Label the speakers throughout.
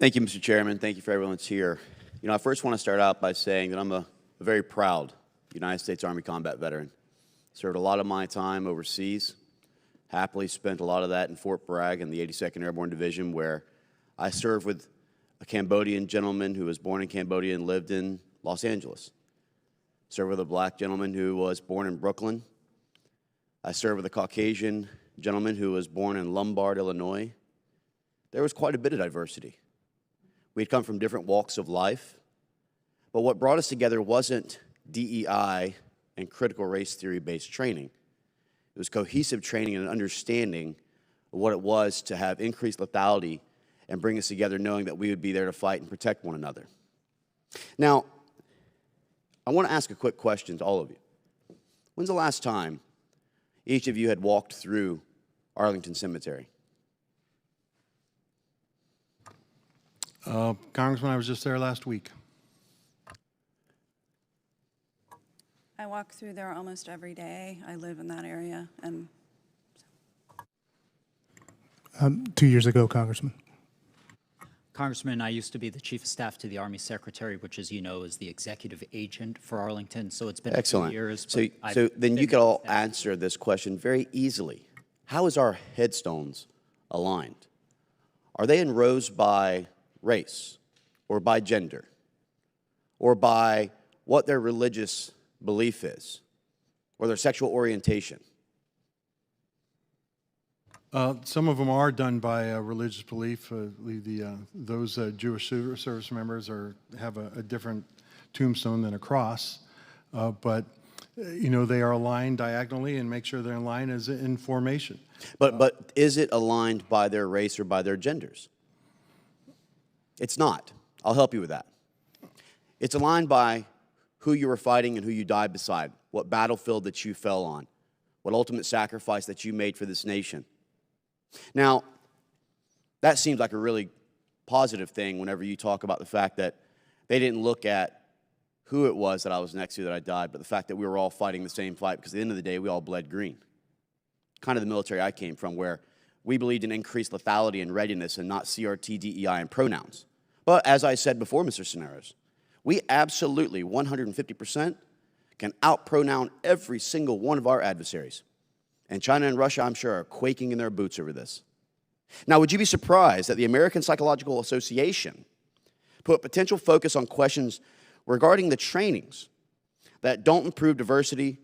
Speaker 1: Thank you, Mr. Chairman. Thank you for everyone that's here. You know, I first want to start out by saying that I'm a very proud United States Army combat veteran. Served a lot of my time overseas, happily spent a lot of that in Fort Bragg in the 82nd Airborne Division, where I served with a Cambodian gentleman who was born in Cambodia and lived in Los Angeles. Served with a black gentleman who was born in Brooklyn. I served with a Caucasian gentleman who was born in Lombard, Illinois. There was quite a bit of diversity. We had come from different walks of life, but what brought us together wasn't DEI and critical race theory-based training. It was cohesive training and an understanding of what it was to have increased lethality and bring us together knowing that we would be there to fight and protect one another. Now, I want to ask a quick question to all of you. When's the last time each of you had walked through Arlington Cemetery?
Speaker 2: Congressman, I was just there last week.
Speaker 3: I walk through there almost every day. I live in that area. And
Speaker 4: 2 years ago, Congressman.
Speaker 5: Congressman, I used to be the Chief of Staff to the Army Secretary, which, as you know, is the executive agent for Arlington. So it's been
Speaker 1: Excellent.
Speaker 5: a few years.
Speaker 1: So then you could all answer this question very easily. How is our headstones aligned? Are they in rows by race or by gender or by what their religious belief is or their sexual orientation?
Speaker 2: Some of them are done by religious belief. Those Jewish service members have a different tombstone than a cross, but you know, they are aligned diagonally and make sure they're in line as in formation.
Speaker 1: But is it aligned by their race or by their genders? It's not. I'll help you with that. It's aligned by who you were fighting and who you died beside, what battlefield that you fell on, what ultimate sacrifice that you made for this nation. Now, that seems like a really positive thing whenever you talk about the fact that they didn't look at who it was that I was next to that I died, but the fact that we were all fighting the same fight, because at the end of the day, we all bled green. Kind of the military I came from, where we believed in increased lethality and readiness and not CRT, DEI, and pronouns. But as I said before, Mr. Cisneros, we absolutely, 150%, can out-pronoun every single one of our adversaries. And China and Russia, I'm sure, are quaking in their boots over this. Now, would you be surprised that the American Psychological Association put potential focus on questions regarding the trainings that don't improve diversity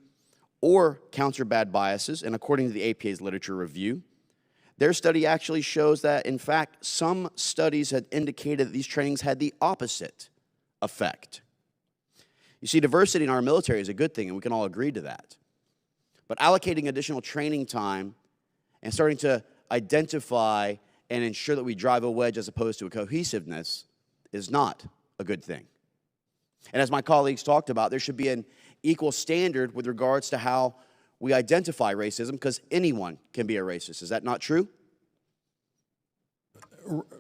Speaker 1: or counter bad biases? And according to the APA's literature review, their study actually shows that, in fact, some studies had indicated that these trainings had the opposite effect. You see, diversity in our military is a good thing, and we can all agree to that. But allocating additional training time and starting to identify and ensure that we drive a wedge as opposed to a cohesiveness is not a good thing. And as my colleagues talked about, there should be an equal standard with regards to how we identify racism, because anyone can be a racist. Is that not true?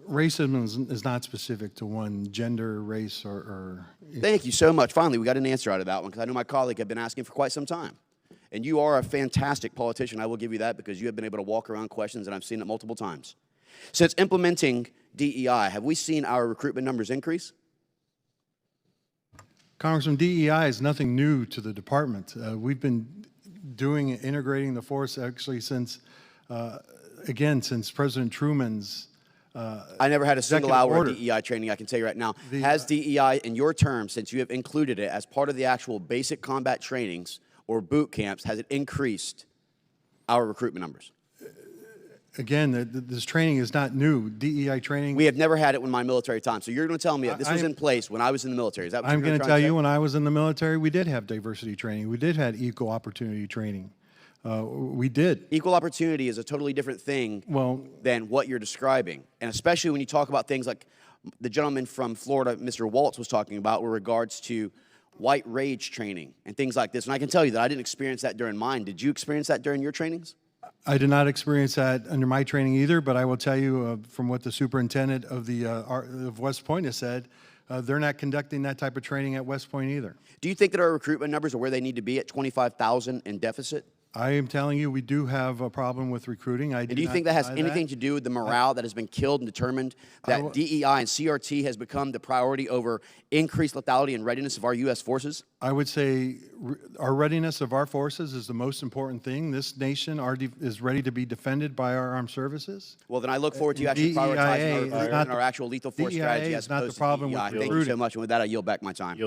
Speaker 2: Racism is not specific to one gender, race, or...
Speaker 1: Thank you so much. Finally, we got an answer out of that one, because I know my colleague had been asking for quite some time. And you are a fantastic politician. I will give you that, because you have been able to walk around questions, and I've seen it multiple times. Since implementing DEI, have we seen our recruitment numbers increase?
Speaker 2: Congressman, DEI is nothing new to the department. We've been integrating the force actually since, again, since President Truman's
Speaker 1: I never had a single hour
Speaker 2: order.
Speaker 1: of DEI training, I can tell you right now. Has DEI, in your terms, since you have included it as part of the actual basic combat trainings or boot camps, has it increased our recruitment numbers?
Speaker 2: Again, this training is not new. DEI training.
Speaker 1: We have never had it in my military time. So you're going to tell me that this was in place when I was in the military. Is that what
Speaker 2: I'm
Speaker 1: you're
Speaker 2: going to
Speaker 1: try
Speaker 2: tell
Speaker 1: say?
Speaker 2: you, when I was in the military, we did have diversity training. We did have equal opportunity training. We did.
Speaker 1: Equal opportunity is a totally different thing than what you're describing. And especially when you talk about things like the gentleman from Florida, Mr. Waltz, was talking about with regards to white rage training and things like this. And I can tell you that I didn't experience that during mine. Did you experience that during your trainings?
Speaker 2: I did not experience that under my training either, but I will tell you from what the superintendent of West Point has said, they're not conducting that type of training at West Point either.
Speaker 1: Do you think that our recruitment numbers are where they need to be at 25,000 in deficit?
Speaker 2: I am telling you, we do have a problem with recruiting.
Speaker 1: And do you think that has anything to do with the morale that has been killed and determined that DEI and CRT has become the priority over increased lethality and readiness of our U.S. forces?
Speaker 2: I would say our readiness of our forces is the most important thing. This nation is ready to be defended by our armed services.
Speaker 1: Well, then I look forward to you actually prioritizing our,
Speaker 2: DEIA is
Speaker 1: recruitment
Speaker 2: not
Speaker 1: and our actual lethal force
Speaker 2: DEIA
Speaker 1: strategy
Speaker 2: is
Speaker 1: as
Speaker 2: not the
Speaker 1: opposed to
Speaker 2: problem with
Speaker 1: DEI. Thank you so
Speaker 2: recruiting.
Speaker 1: much. And with that, I yield back my time.